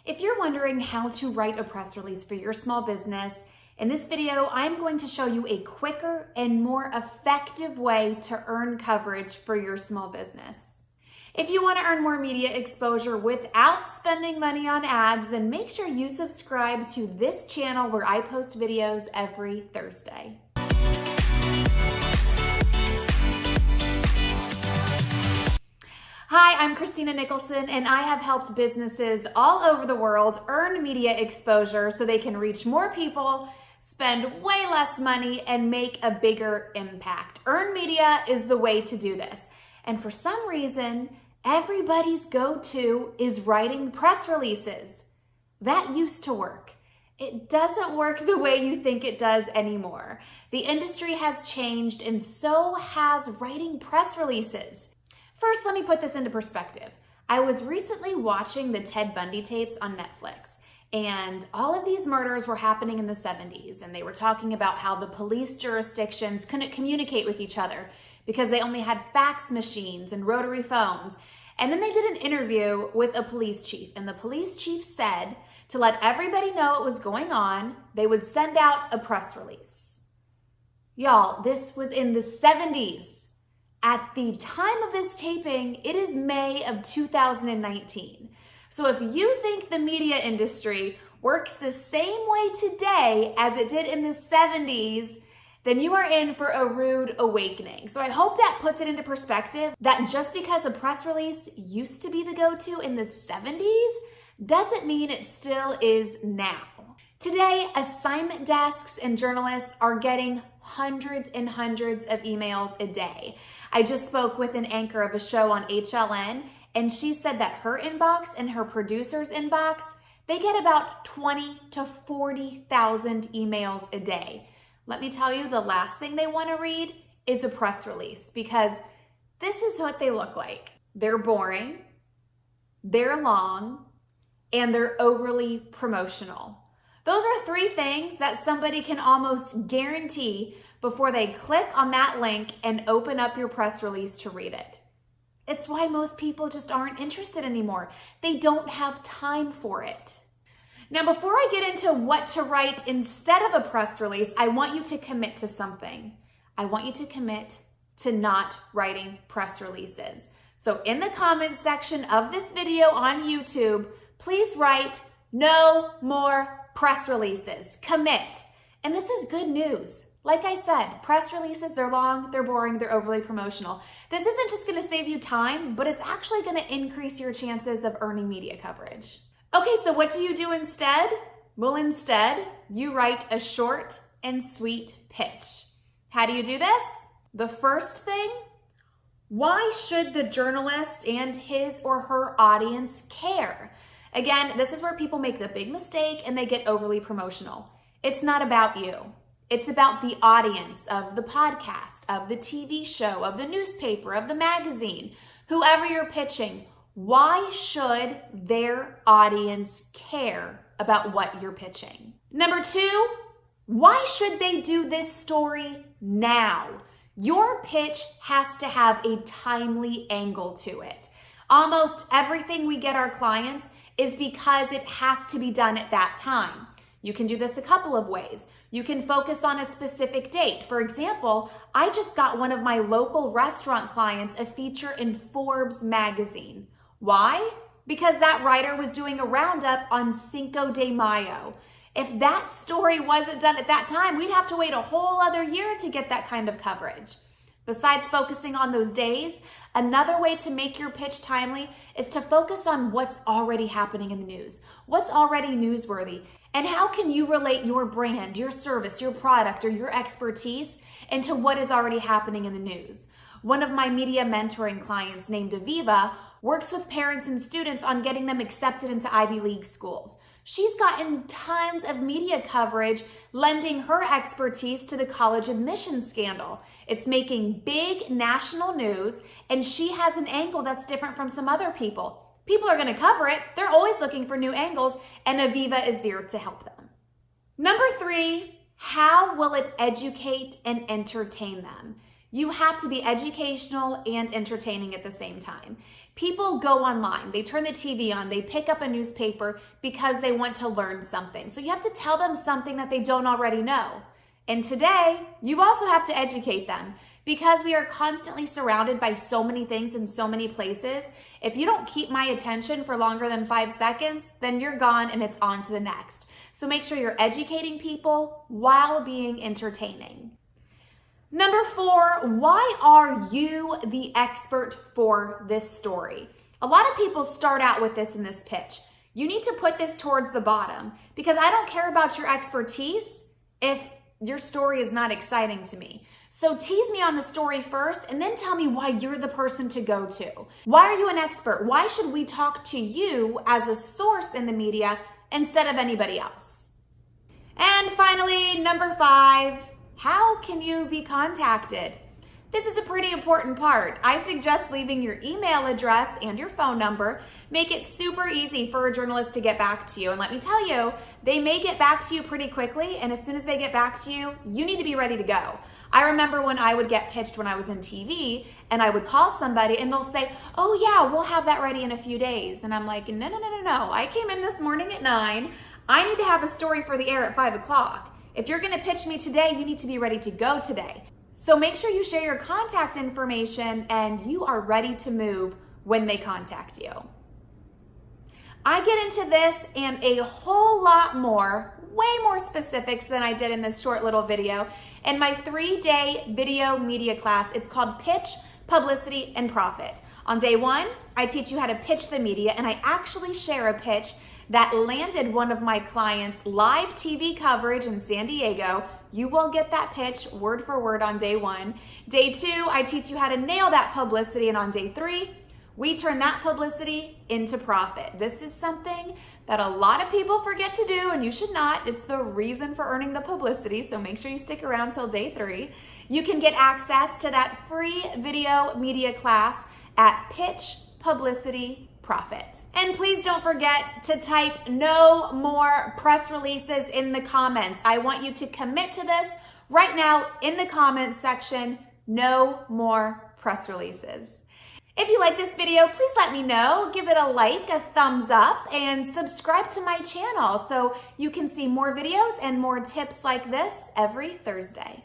If you're wondering how to write a press release for your small business, in this video, I'm going to show you a quicker and more effective way to earn coverage for your small business. If you want to earn more media exposure without spending money on ads, then make sure you subscribe to this channel where I post videos every Thursday. Hi, I'm Christina Nicholson, and I have helped businesses all over the world earn media exposure so they can reach more people, spend way less money, and make a bigger impact. Earned media is the way to do this. And for some reason, everybody's go-to is writing press releases. That used to work. It doesn't work the way you think it does anymore. The industry has changed, and so has writing press releases. First, let me put this into perspective. I was recently watching the Ted Bundy tapes on Netflix, and all of these murders were happening in the 70s, and they were talking about how the police jurisdictions couldn't communicate with each other because they only had fax machines and rotary phones. And then they did an interview with a police chief, and the police chief said to let everybody know what was going on, they would send out a press release. Y'all, this was in the 70s. At the time of this taping, it is May of 2019. So if you think the media industry works the same way today as it did in the 70s, then you are in for a rude awakening. So I hope that puts it into perspective that just because a press release used to be the go-to in the 70s doesn't mean it still is now. Today, assignment desks and journalists are getting hundreds and hundreds of emails a day. I just spoke with an anchor of a show on HLN, and she said that her inbox and her producer's inbox, they get about 20 to 40,000 emails a day. Let me tell you, the last thing they want to read is a press release, because this is what they look like. They're boring, they're long, and they're overly promotional. Those are three things that somebody can almost guarantee before they click on that link and open up your press release to read it. It's why most people just aren't interested anymore. They don't have time for it. Now, before I get into what to write instead of a press release, I want you to commit to something. I want you to commit to not writing press releases. So in the comments section of this video on YouTube, please write no more press releases. Commit. And this is good news. Like I said, press releases, they're long, they're boring, they're overly promotional. This isn't just going to save you time, but it's actually going to increase your chances of earning media coverage. Okay, so what do you do instead? Well, instead, you write a short and sweet pitch. How do you do this? The first thing, why should the journalist and his or her audience care? Again, this is where people make the big mistake and they get overly promotional. It's not about you. It's about the audience of the podcast, of the TV show, of the newspaper, of the magazine, whoever you're pitching. Why should their audience care about what you're pitching? Number two, why should they do this story now? Your pitch has to have a timely angle to it. Almost everything we get our clients is because it has to be done at that time. You can do this a couple of ways. You can focus on a specific date. For example, I just got one of my local restaurant clients a feature in Forbes magazine. Why? Because that writer was doing a roundup on Cinco de Mayo. If that story wasn't done at that time, we'd have to wait a whole other year to get that kind of coverage. Besides focusing on those days, another way to make your pitch timely is to focus on what's already happening in the news, what's already newsworthy, and how can you relate your brand, your service, your product, or your expertise into what is already happening in the news. One of my media mentoring clients named Aviva works with parents and students on getting them accepted into Ivy League schools. She's gotten tons of media coverage, lending her expertise to the college admissions scandal. It's making big national news, and she has an angle that's different from some other people. People are going to cover it. They're always looking for new angles, and Aviva is there to help them. Number three, how will it educate and entertain them? You have to be educational and entertaining at the same time. People go online, they turn the TV on, they pick up a newspaper because they want to learn something. So you have to tell them something that they don't already know. And today, you also have to educate them because we are constantly surrounded by so many things in so many places. If you don't keep my attention for longer than 5 seconds, then you're gone and it's on to the next. So make sure you're educating people while being entertaining. Number 4, why are you the expert for this story? A lot of people start out with this in this pitch. You need to put this towards the bottom because I don't care about your expertise if your story is not exciting to me. So tease me on the story first and then tell me why you're the person to go to. Why are you an expert? Why should we talk to you as a source in the media instead of anybody else? And finally, number 5, how can you be contacted? This is a pretty important part. I suggest leaving your email address and your phone number. Make it super easy for a journalist to get back to you. And let me tell you, they may get back to you pretty quickly. And as soon as they get back to you, you need to be ready to go. I remember when I would get pitched when I was in TV and I would call somebody and they'll say, oh yeah, we'll have that ready in a few days. And I'm like, no. I came in this morning at 9. I need to have a story for the air at 5 o'clock. If you're gonna pitch me today, you need to be ready to go today. So make sure you share your contact information and you are ready to move when they contact you. I get into this and a whole lot more, way more specifics than I did in this short little video in my 3-day video media class. It's called Pitch, Publicity, and Profit. On day 1, I teach you how to pitch the media, and I actually share a pitch that landed one of my clients' live TV coverage in San Diego. You will get that pitch word for word on day 1. Day 2, I teach you how to nail that publicity, and on day 3, we turn that publicity into profit. This is something that a lot of people forget to do, and you should not. It's the reason for earning the publicity, so make sure you stick around till day 3. You can get access to that free video media class at Pitch, Publicity, Profit. And please don't forget to type no more press releases in the comments. I want you to commit to this right now in the comments section. No more press releases. If you like this video, please let me know. Give it a like, a thumbs up, and subscribe to my channel so you can see more videos and more tips like this every Thursday.